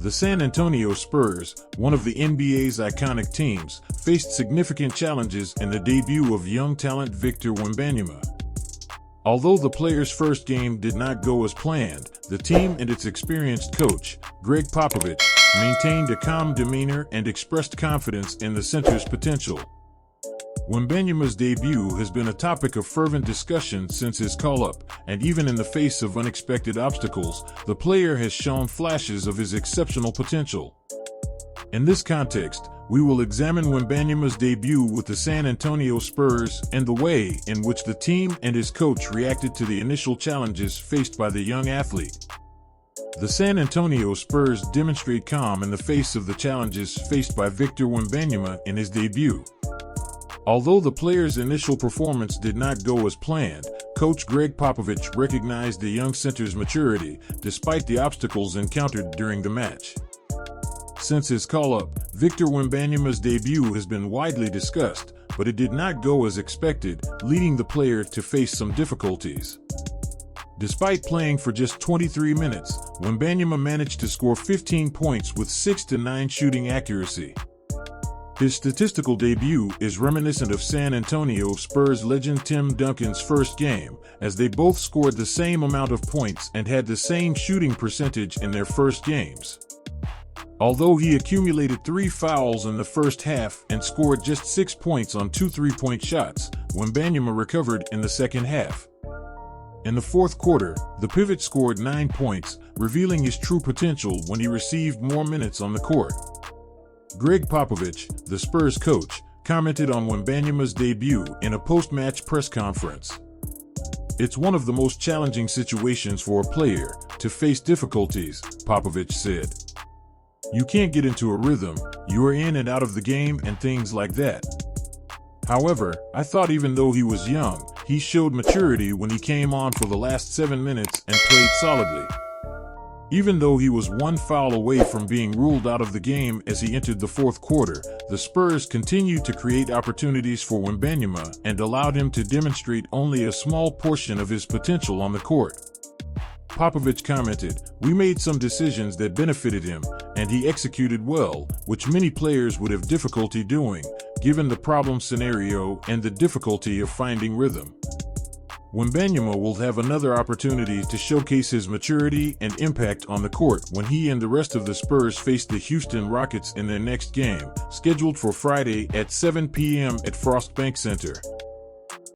The San Antonio Spurs, one of the NBA's iconic teams, faced significant challenges in the debut of young talent Victor Wembanyama. Although the player's first game did not go as planned, the team and its experienced coach, Gregg Popovich, maintained a calm demeanor and expressed confidence in the center's potential. Wembanyama's debut has been a topic of fervent discussion since his call-up, and even in the face of unexpected obstacles, the player has shown flashes of his exceptional potential. In this context, we will examine Wembanyama's debut with the San Antonio Spurs and the way in which the team and his coach reacted to the initial challenges faced by the young athlete. The San Antonio Spurs demonstrate calm in the face of the challenges faced by Victor Wembanyama in his debut. Although the player's initial performance did not go as planned, Coach Gregg Popovich recognized the young center's maturity, despite the obstacles encountered during the match. Since his call-up, Victor Wembanyama's debut has been widely discussed, but it did not go as expected, leading the player to face some difficulties. Despite playing for just 23 minutes, Wembanyama managed to score 15 points with 6-9 shooting accuracy. His statistical debut is reminiscent of San Antonio Spurs legend Tim Duncan's first game, as they both scored the same amount of points and had the same shooting percentage in their first games. Although he accumulated 3 fouls in the first half and scored just 6 points on 2 3-point shots, Wembanyama recovered in the second half. In the fourth quarter, the pivot scored 9 points, revealing his true potential when he received more minutes on the court. Gregg Popovich, the Spurs coach, commented on Wembanyama's debut in a post-match press conference. "It's one of the most challenging situations for a player, to face difficulties," Popovich said. "You can't get into a rhythm, you are in and out of the game and things like that. However, I thought even though he was young, he showed maturity when he came on for the last 7 minutes and played solidly." Even though he was 1 foul away from being ruled out of the game as he entered the fourth quarter, the Spurs continued to create opportunities for Wembanyama and allowed him to demonstrate only a small portion of his potential on the court. Popovich commented, "We made some decisions that benefited him, and he executed well, which many players would have difficulty doing, given the problem scenario and the difficulty of finding rhythm." Wembanyama will have another opportunity to showcase his maturity and impact on the court when he and the rest of the Spurs face the Houston Rockets in their next game, scheduled for Friday at 7 p.m. at Frost Bank Center.